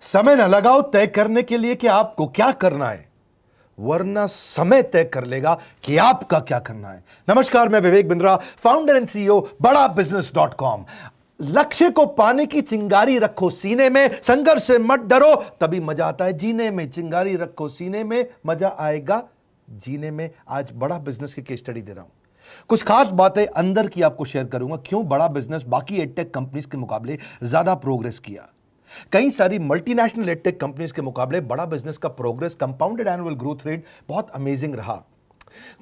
समय न लगाओ तय करने के लिए कि आपको क्या करना है, वरना समय तय कर लेगा कि आपका क्या करना है। नमस्कार, मैं Vivek Bindra, founder and CEO बड़ा बिजनेस .com। लक्ष्य को पाने की चिंगारी रखो सीने में, संघर्ष से मत डरो, तभी मजा आता है जीने में। चिंगारी रखो सीने में, मजा आएगा जीने में। आज बड़ा बिजनेस की केस स्टडी दे रहा हूं, कुछ खास बातें अंदर की आपको शेयर करूंगा, क्यों बड़ा बिजनेस बाकी एडटेक कंपनीज के मुकाबले ज्यादा प्रोग्रेस किया। कई सारी मल्टीनेशनल एडटेक कंपनीज के मुकाबले बड़ा बिजनेस का progress, compounded annual growth rate बहुत अमेजिंग रहा।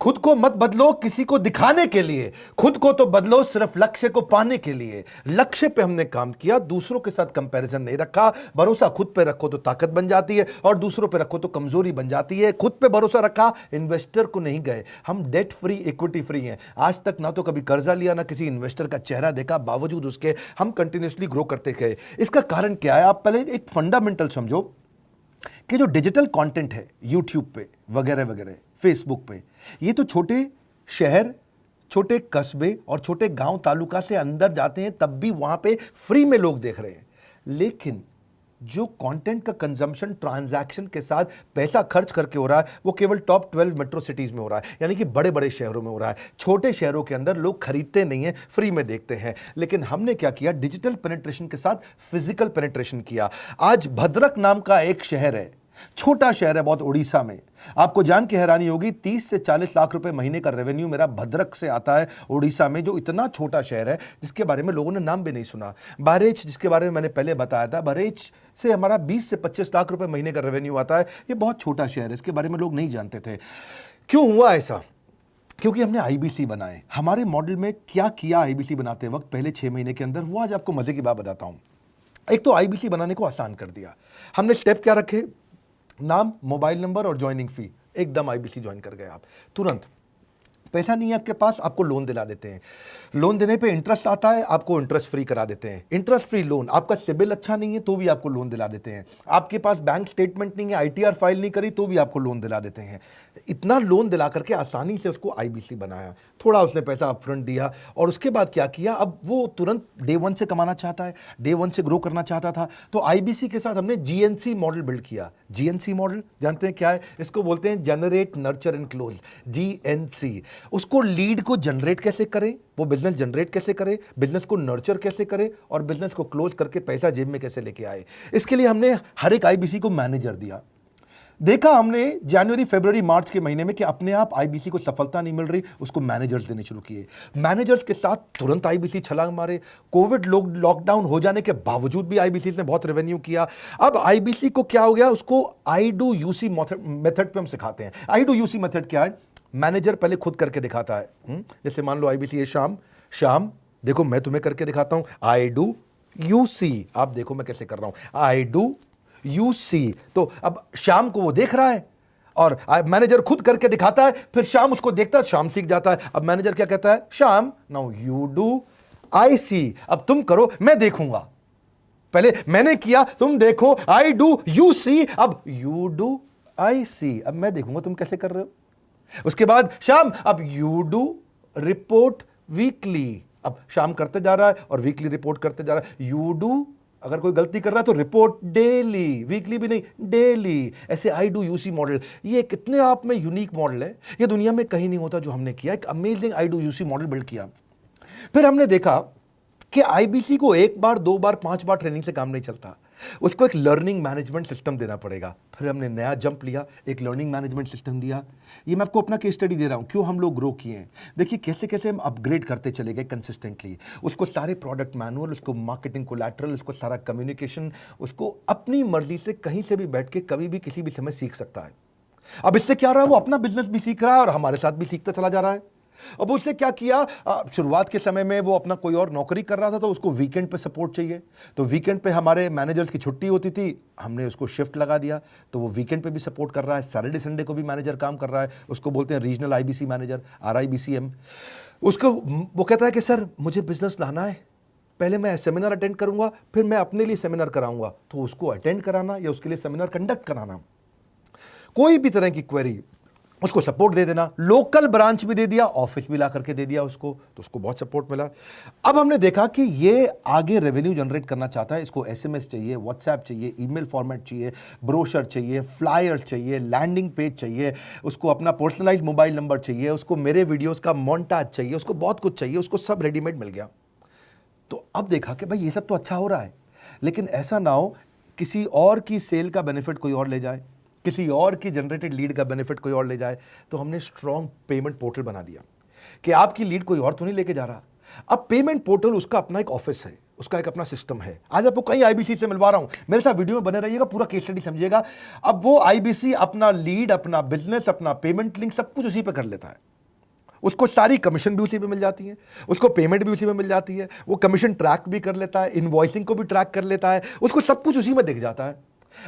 खुद को मत बदलो किसी को दिखाने के लिए, खुद को तो बदलो सिर्फ लक्ष्य को पाने के लिए। लक्ष्य पे हमने काम किया, दूसरों के साथ कंपैरिजन नहीं रखा। भरोसा खुद पे रखो तो ताकत बन जाती है, और दूसरों पे रखो तो कमजोरी बन जाती है। खुद पे भरोसा रखा, इन्वेस्टर को नहीं गए। हम डेट फ्री, इक्विटी फ्री हैं। आज तक ना तो कभी कर्जा लिया, ना किसी इन्वेस्टर का चेहरा देखा, बावजूद उसके हम कंटिन्यूसली ग्रो करते गए। इसका कारण क्या है? आप पहले एक फंडामेंटल समझो कि जो डिजिटल कंटेंट है यूट्यूब पे वगैरह वगैरह, फेसबुक पे, ये तो छोटे शहर, छोटे कस्बे और छोटे गांव तालुका से अंदर जाते हैं, तब भी वहां पे फ्री में लोग देख रहे हैं। लेकिन जो कंटेंट का कंजम्पशन ट्रांजैक्शन के साथ पैसा खर्च करके हो रहा है, वो केवल टॉप 12 मेट्रो सिटीज में हो रहा है, यानी कि बड़े बड़े शहरों में हो रहा है। छोटे शहरों के अंदर लोग खरीदते नहीं है, फ्री में देखते हैं। लेकिन हमने क्या किया? डिजिटल पेनिट्रेशन के साथ फिजिकल पेनिट्रेशन किया। आज भद्रक नाम का एक शहर है, छोटा शहर है बहुत, उड़ीसा में। आपको जान के हैरानी होगी, 30 से 40 लाख रुपए महीने का रेवेन्यू मेरा भद्रक से आता है, उड़ीसा में, जो इतना छोटा शहर है जिसके बारे में लोगों ने नाम भी नहीं सुना। बहरेच, जिसके बारे में मैंने पहले बताया था, बहरेच से हमारा 20 से 25 लाख रुपए महीने का रेवेन्यू आता है। ये बहुत छोटा शहर है, इसके बारे में लोग नहीं जानते थे। क्यों हुआ ऐसा? क्योंकि हमने आईबीसी बनाए। हमारे मॉडल में क्या किया आईबीसी बनाते वक्त, पहले 6 महीने के अंदर? वो आज आपको मजे की बात बताता हूं। एक तो आईबीसी बनाने को आसान कर दिया हमने। स्टेप क्या रखे? नाम, मोबाइल नंबर और ज्वाइनिंग फी, एकदम आईबीसी ज्वाइन कर गए आप तुरंत। पैसा नहीं है आपके पास, आपको लोन दिला देते हैं। लोन देने पे इंटरेस्ट आता है, आपको इंटरेस्ट फ्री करा देते हैं। Interest free loan. आपका सिबिल अच्छा नहीं है तो भी आपको लोन दिला देते हैं। आपके पास बैंक स्टेटमेंट नहीं है, आईटीआर फाइल नहीं करी तो भी आपको लोन दिला देते हैं। इतना लोन दिला करके आसानी से उसको आईबीसी बनाया। थोड़ा उसने पैसा अपफ्रंट दिया, और उसके बाद क्या किया? अब वो तुरंत डे वन से कमाना चाहता है, डे वन से ग्रो करना चाहता था, तो आईबीसी के साथ हमने जीएनसी मॉडल बिल्ड किया। जीएनसी मॉडल जानते हैं क्या है? इसको बोलते हैं generate, nurture and close, GNC. उसको लीड को जनरेट कैसे करें, वो बिजनेस जनरेट कैसे करे, बिजनेस को नर्चर कैसे करे, और बिजनेस को क्लोज करके पैसा जेब में कैसे लेके आए। इसके लिए हमने हर एक आईबीसी को मैनेजर दिया। देखा हमने जनवरी, फरवरी, मार्च के महीने में कि अपने आप आईबीसी को सफलता नहीं मिल रही, उसको मैनेजर्स देने शुरू किए। मैनेजर्स के साथ तुरंत आईबीसी छलांग मारे। कोविड लॉकडाउन हो जाने के बावजूद भी आईबीसी ने बहुत रेवेन्यू किया। अब आईबीसी को क्या हो गया? उसको आई डू यूसी मेथड पे हम सिखाते हैं। आई डू यूसी मेथड क्या है? मैनेजर पहले खुद करके दिखाता है। जैसे मान लो आईबीसी है शाम, शाम देखो मैं तुम्हें करके दिखाता हूं, आई डू यूसी, आप देखो मैं कैसे कर रहा हूं, आई डू यूसी। तो अब शाम को वो देख रहा है, और मैनेजर खुद करके दिखाता है, फिर शाम उसको देखता है, शाम सीख जाता है। अब मैनेजर क्या कहता है? शाम, नाउ यू डू, आई सी, अब तुम करो, मैं देखूंगा। पहले मैंने किया, तुम देखो, आई डू यू सी, अब यू डू आई सी, अब मैं देखूंगा तुम कैसे कर रहे हो। उसके बाद शाम, अब यू डू रिपोर्ट वीकली, अब शाम करते जा रहा है और वीकली रिपोर्ट करते जा रहा है। यू डू, अगर कोई गलती कर रहा है तो रिपोर्ट डेली, वीकली भी नहीं, डेली। ऐसे आई डू यूसी मॉडल, ये कितने आप में यूनिक मॉडल है, ये दुनिया में कहीं नहीं होता जो हमने किया। एक amazing I do UC model build किया। फिर हमने देखा कि आईबीसी को 1 बार, 2 बार, 5 बार ट्रेनिंग से काम नहीं चलता, उसको एक लर्निंग मैनेजमेंट सिस्टम देना पड़ेगा। फिर हमने नया जंप लिया, एक लर्निंग मैनेजमेंट सिस्टम दिया। ये मैं आपको अपना केस स्टडी दे रहा हूं, क्यों हम लोग ग्रो किए हैं। देखिए कैसे कैसे हम अपग्रेड करते चले गए कंसिस्टेंटली। उसको सारे प्रोडक्ट मैनुअल, उसको मार्केटिंग कोलैटरल, उसको सारा कम्युनिकेशन, उसको अपनी मर्जी से कहीं से भी बैठ के कभी भी किसी भी समय सीख सकता है। अब इससे क्या रहा है? वो अपना बिजनेस भी सीख रहा है और हमारे साथ भी सीखता चला जा रहा है। अब उससे क्या किया? शुरुआत के समय में वो अपना कोई और नौकरी कर रहा था, तो उसको वीकेंड पे सपोर्ट चाहिए, तो वीकेंड पे हमारे मैनेजर्स की छुट्टी होती थी, हमने उसको शिफ्ट लगा दिया, तो वो वीकेंड पे भी सपोर्ट कर रहा है। सैटरडे संडे को भी मैनेजर काम कर रहा है, उसको बोलते हैं रीजनल आईबीसी मैनेजर, RIBCM। उसको वो कहता है कि सर मुझे बिजनेस लाना है, पहले मैं सेमिनार अटेंड करूंगा, फिर मैं अपने लिए सेमिनार कराऊंगा। तो उसको अटेंड कराना या उसके लिए सेमिनार कंडक्ट कराना, कोई भी तरह की क्वेरी, उसको सपोर्ट दे देना, लोकल ब्रांच भी दे दिया, ऑफिस भी ला करके दे दिया उसको, तो उसको बहुत सपोर्ट मिला। अब हमने देखा कि ये आगे रेवेन्यू जनरेट करना चाहता है, इसको एसएमएस चाहिए, व्हाट्सएप चाहिए, ईमेल फॉर्मेट चाहिए, ब्रोशर चाहिए, फ्लायर चाहिए, लैंडिंग पेज चाहिए, उसको अपना पर्सनलाइज मोबाइल नंबर चाहिए, उसको मेरे वीडियोस का मोन्टाज चाहिए, उसको बहुत कुछ चाहिए, उसको सब रेडीमेड मिल गया। तो अब देखा कि भाई ये सब तो अच्छा हो रहा है, लेकिन ऐसा ना हो किसी और की सेल का बेनिफिट कोई और ले जाए, किसी और की जनरेटेड लीड का बेनिफिट कोई और ले जाए। तो हमने स्ट्रॉन्ग पेमेंट पोर्टल बना दिया कि आपकी लीड कोई और तो नहीं लेके जा रहा। अब पेमेंट पोर्टल उसका अपना एक ऑफिस है, उसका एक अपना सिस्टम है। आज आपको कई आईबीसी से मिलवा रहा हूं, मेरे साथ वीडियो में बने रहिएगा, पूरा केस स्टडी समझिएगा। अब वो आईबीसी अपना लीड, अपना बिजनेस, अपना पेमेंट लिंक सब कुछ उसी पे कर लेता है। उसको सारी कमीशन भी उसी पे मिल जाती है, उसको पेमेंट भी उसी में मिल जाती है, वो कमीशन ट्रैक भी कर लेता है, इनवॉइसिंग को भी ट्रैक कर लेता है, उसको सब कुछ उसी में दिख जाता है।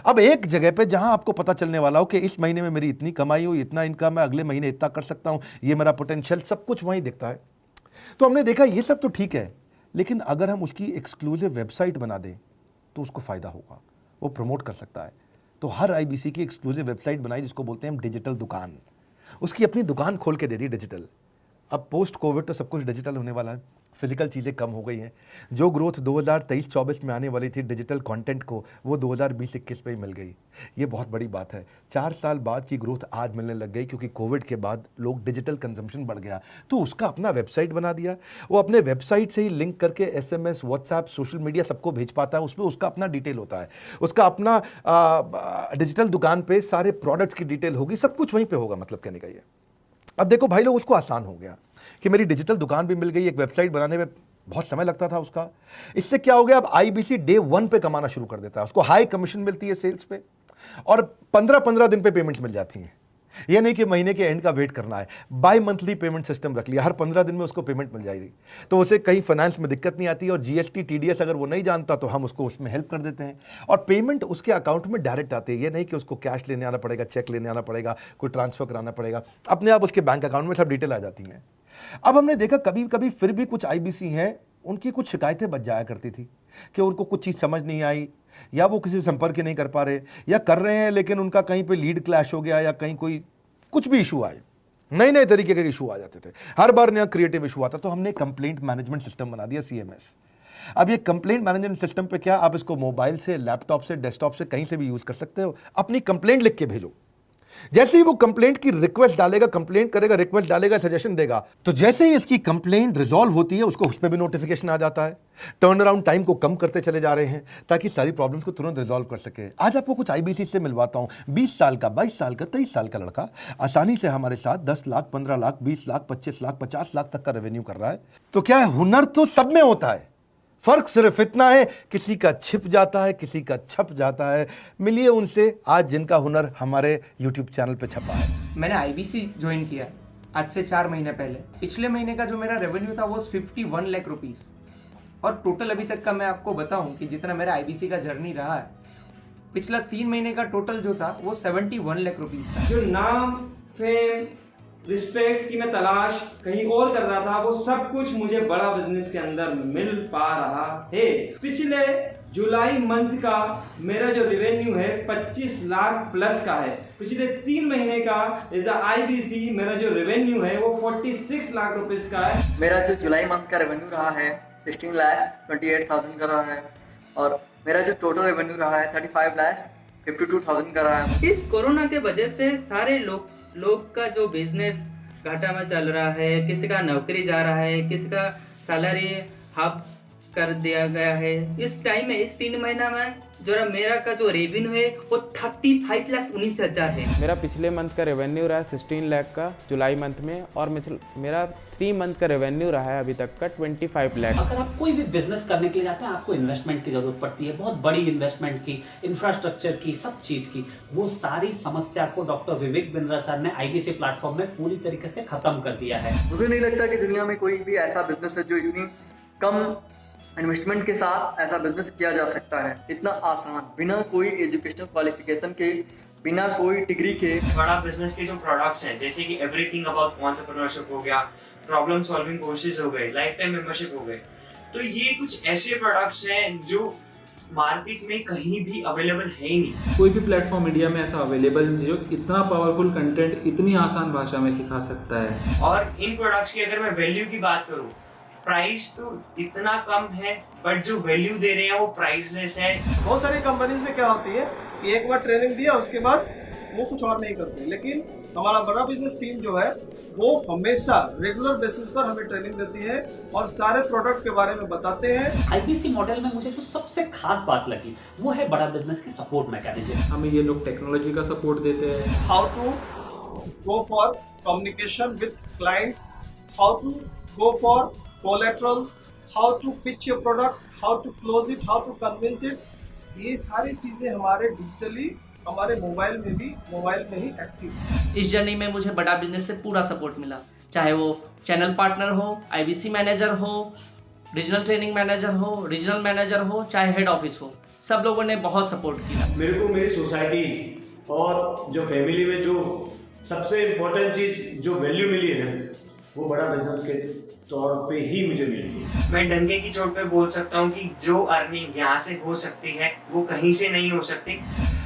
अब एक जगह पे जहां आपको पता चलने वाला हो कि इस महीने में मेरी इतनी कमाई हुई, इतना इनकम है, अगले महीने इतना कर सकता हूं, ये मेरा पोटेंशियल, सब कुछ वहीं दिखता है। तो हमने देखा ये सब तो ठीक है, लेकिन अगर हम उसकी एक्सक्लूसिव वेबसाइट बना दें तो उसको फायदा होगा, वो प्रमोट कर सकता है। तो हर आईबीसी की एक्सक्लूसिव वेबसाइट बनाई, जिसको बोलते हैं हम डिजिटल दुकान। उसकी अपनी दुकान खोल के दे दी डिजिटल। अब पोस्ट कोविड तो सब कुछ डिजिटल होने वाला है, फिजिकल चीज़ें कम हो गई हैं। जो ग्रोथ 2023-24 में आने वाली थी डिजिटल कंटेंट को, वो 2020-21 में ही मिल गई। ये बहुत बड़ी बात है। 4 साल बाद की ग्रोथ आज मिलने लग गई, क्योंकि कोविड के बाद लोग डिजिटल कंजम्पशन बढ़ गया। तो उसका अपना वेबसाइट बना दिया, वो अपने वेबसाइट से ही लिंक करके एसएमएस, व्हाट्सएप, सोशल मीडिया सब को भेज पाता है। उसमें उसका अपना डिटेल होता है, उसका अपना डिजिटल दुकान पे सारे प्रोडक्ट्स की डिटेल होगी, सब कुछ वहीं पर होगा। मतलब कहने का ये, अब देखो भाई लोग, उसको आसान हो गया कि मेरी डिजिटल दुकान भी मिल गई। एक वेबसाइट बनाने में बहुत समय लगता था उसका। इससे क्या हो गया, अब आईबीसी डे 1 पे कमाना शुरू कर देता है। उसको हाई कमीशन मिलती है सेल्स पे, और 15-15 दिन पे पेमेंट्स मिल जाती हैं। ये नहीं कि महीने के एंड का वेट करना है, बाई मंथली पेमेंट सिस्टम रख लिया, हर 15 दिन में उसको पेमेंट मिल जाएगी। तो उसे कहीं फाइनेंस में दिक्कत नहीं आती, और जीएसटी, टीडीएस अगर वो नहीं जानता तो हम उसको उसमें हेल्प कर देते हैं, और पेमेंट उसके अकाउंट में डायरेक्ट आती है। ये नहीं कि उसको कैश लेने आना पड़ेगा, चेक लेने आना पड़ेगा, कोई ट्रांसफर कराना पड़ेगा, अपने आप उसके बैंक अकाउंट में सब डिटेल आ जाती हैं। अब हमने देखा कभी कभी फिर भी कुछ आईबीसी हैं, उनकी कुछ शिकायतें बच जाया करती थी कि उनको कुछ चीज़ समझ नहीं आई, या वो किसी से संपर्क ही नहीं कर पा रहे, या कर रहे हैं लेकिन उनका कहीं पे लीड क्लैश हो गया, या कहीं कोई कुछ भी इशू आए, नए नए तरीके के इशू आ जाते थे, हर बार नया क्रिएटिव इशू आता। तो हमने कंप्लेंट मैनेजमेंट सिस्टम बना दिया, सीएमएस। अब ये कंप्लेंट मैनेजमेंट सिस्टम पे क्या, आप इसको मोबाइल से, लैपटॉप से, डेस्कटॉप से, कहीं से भी यूज कर सकते हो। अपनी कंप्लेंट लिख के भेजो, जैसे ही वो कंप्लेंट की रिक्वेस्ट डालेगा, कंप्लेंट करेगा, रिक्वेस्ट डालेगा, सजेशन देगा, तो जैसे ही इसकी कंप्लेंट रिजॉल्व होती है उसको उस पर भी नोटिफिकेशन आ जाता है। टर्न अराउंड टाइम को कम करते चले जा रहे हैं ताकि सारी प्रॉब्लम्स को तुरंत रिजॉल्व कर सके। आज आपको कुछ आईबीसी से मिलवाता हूं। 20 साल का, 22 साल का, 23 साल का लड़का आसानी से हमारे साथ 10 लाख, 15 लाख, 20 लाख, 25 लाख, 50 लाख तक का रेवेन्यू कर रहा है। तो क्या है, हुनर तो सब में होता है, फर्क सिर्फ इतना है किसी का छिप जाता है, किसी का छप जाता है। मिलिए उनसे आज जिनका हुनर हमारे YouTube चैनल पे छपा है। मैंने आईबीसी ज्वाइन किया आज से 4 महीने पहले। पिछले महीने का जो मेरा रेवेन्यू था वो 51 लाख रुपीस, और टोटल अभी तक का मैं आपको बताऊं कि जितना मेरा आईबीसी का जर्नी रहा है, पिछला 3 महीने का टोटल जो था वो 71 लाख रुपीस था। जो नाम, फेम, रिस्पेक्ट की मैं तलाश कहीं और कर रहा था, वो सब कुछ मुझे बड़ा बिजनेस के अंदर मिल पा रहा है। पिछले जुलाई मंथ का मेरा जो रेवेन्यू है 25 लाख प्लस का है। पिछले 3 महीने का एज आईबीसी मेरा जो रेवेन्यू है वो 46 लाख रुपीस का है। मेरा जो जुलाई मंथ का रेवेन्यू रहा है 16,28,000 का रहा है, और मेरा जो टोटल रेवेन्यू रहा है 35,52,000 का रहा है। इस कोरोना के वजह से सारे लोग का जो बिजनेस घाटा में चल रहा है, किसी का नौकरी जा रहा है, किसी का सैलरी हाफ कर दिया गया है। इस टाइम में, इस 3 महीना में जो मेरा का जो रेवेन्यू है वो 35,19,000 है। मेरा पिछले मंथ का रेवेन्यू रहा है 16 लाख का जुलाई मंथ में, और मेरा 3 मंथ का रेवेन्यू रहा है अभी तक का 25 लाख। अगर आप कोई भी बिजनेस करने के लिए जाते हैं, आपको इन्वेस्टमेंट की जरूरत पड़ती है, बहुत बड़ी इन्वेस्टमेंट की, इंफ्रास्ट्रक्चर की, सब चीज की। वो सारी समस्या को डॉक्टर विवेक बिंद्रा सर ने आईबीसी प्लेटफॉर्म में पूरी तरीके से खत्म कर दिया है। मुझे नहीं लगता कि दुनिया में कोई भी ऐसा बिजनेस है जो इतनी कम इन्वेस्टमेंट के साथ ऐसा बिजनेस किया जा सकता है, इतना आसान, बिना कोई एजुकेशनल क्वालिफिकेशन के, बिना कोई डिग्री के। बड़ा बिजनेस के जो प्रोडक्ट्स हैं, जैसे कि एवरीथिंग अबाउट एंटरप्रेन्योरशिप हो गया, प्रॉब्लम सॉल्विंग कोर्सेज हो गए, लाइफ टाइम मेंबरशिप हो गए, तो ये कुछ ऐसे प्रोडक्ट्स हैं जो मार्केट में कहीं भी अवेलेबल है ही नहीं। कोई भी प्लेटफॉर्म इंडिया में ऐसा अवेलेबल नहीं जो इतना पावरफुल कंटेंट इतनी आसान भाषा में सिखा सकता है। और इन प्रोडक्ट्स की अगर मैं वैल्यू की बात करूं, प्राइस तो इतना कम है बट जो वैल्यू दे रहे हैं वो प्राइसलेस है। बहुत सारी कंपनीज में क्या होती है कि एक बार ट्रेनिंग दिया उसके बाद वो कुछ और नहीं करते, लेकिन हमारा बड़ा बिजनेस टीम जो है वो हमेशा रेगुलर बेसिस पर हमें ट्रेनिंग देती है और सारे प्रोडक्ट के बारे में बताते हैं। आईबीसी मॉडल में मुझे जो सबसे खास बात लगी वो है बड़ा बिजनेस की सपोर्ट मैकेनिज्म। हमें ये लोग टेक्नोलॉजी का सपोर्ट देते हैं। How to go for communication with clients, how to go for collaterals, how to pitch your product, how to close it, how to convince it, ये सारी चीजें हमारे डिजिटली हमारे मोबाइल में ही एक्टिव है। इस जर्नी में मुझे बड़ा बिजनेस से पूरा सपोर्ट मिला, चाहे वो चैनल पार्टनर हो, आईबीसी मैनेजर हो, रीजनल ट्रेनिंग मैनेजर हो, रीजनल मैनेजर हो, चाहे हेड ऑफिस हो, सब लोगों ने बहुत सपोर्ट किया। मेरे को मेरी सोसाइटी और जो फैमिली में जो सबसे इम्पोर्टेंट चीज़ जो वैल्यू मिली है ना, वो बड़ा बिजनेस के तौर पे ही मुझे मिली। मैं डंके की चोट पे बोल सकता हूँ कि जो अर्निंग यहाँ से हो सकती है वो कहीं से नहीं हो सकती।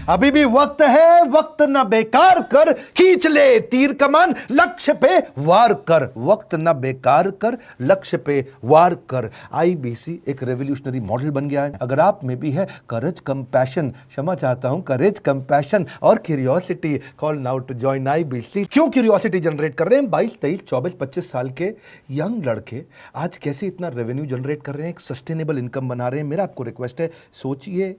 अभी भी वक्त है, वक्त न बेकार कर, खींच ले तीर कमान, लक्ष्य पे वार कर, वक्त न बेकार कर, लक्ष्य पे वार कर। आईबीसी एक रेवोल्यूशनरी मॉडल बन गया है। अगर आप में भी है करेज, कंपैशन, क्षमा चाहता हूं, करेज, कंपैशन और curiosity, call now to join IBC. क्यों क्यूरियोसिटी जनरेट कर रहे हैं? 22, 23, 24, 25 साल के यंग लड़के आज कैसे इतना रेवेन्यू जनरेट कर रहे हैं, एक सस्टेनेबल इनकम बना रहे हैं। मेरा आपको रिक्वेस्ट है, सोचिए,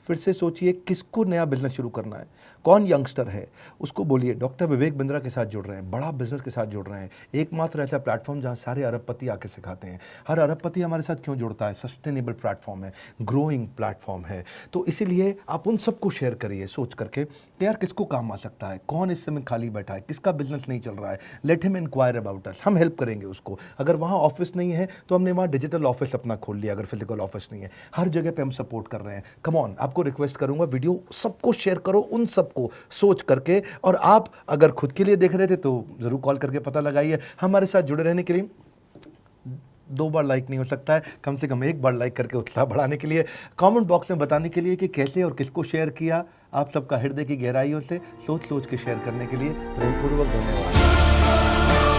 फिर से सोचिए, किसको नया बिजनेस शुरू करना है, कौन यंगस्टर है, उसको बोलिए डॉक्टर विवेक बिंद्रा के साथ जुड़ रहे हैं, बड़ा बिजनेस के साथ जुड़ रहे हैं। एकमात्र ऐसा प्लेटफॉर्म जहां सारे अरबपति आके सिखाते हैं। हर अरबपति हमारे साथ क्यों जुड़ता है? सस्टेनेबल प्लेटफॉर्म है, ग्रोइंग प्लेटफॉर्म है। तो इसीलिए आप उन सबको शेयर करिए सोच करके कि यार किसको काम आ सकता है, कौन इस समय खाली बैठा है, किसका बिजनेस नहीं चल रहा है, let him enquire about us, हम हेल्प करेंगे उसको। अगर वहाँ ऑफिस नहीं है तो हमने वहाँ डिजिटल ऑफिस अपना खोल लिया, अगर फिजिकल ऑफिस नहीं है, हर जगह पे हम सपोर्ट कर रहे हैं। कम ऑन, आपको रिक्वेस्ट करूंगा वीडियो सबको शेयर करो, उन सबको सोच करके। और आप अगर खुद के लिए देख रहे थे तो जरूर कॉल करके पता लगाइए। हमारे साथ जुड़े रहने के लिए 2 बार लाइक नहीं हो सकता है, कम से कम 1 बार लाइक करके उत्साह बढ़ाने के लिए, कमेंट बॉक्स में बताने के लिए कि कैसे और किसको शेयर किया। आप सबका हृदय की गहराइयों से सोच सोच के शेयर करने के लिए प्रेमपूर्वक धन्यवाद।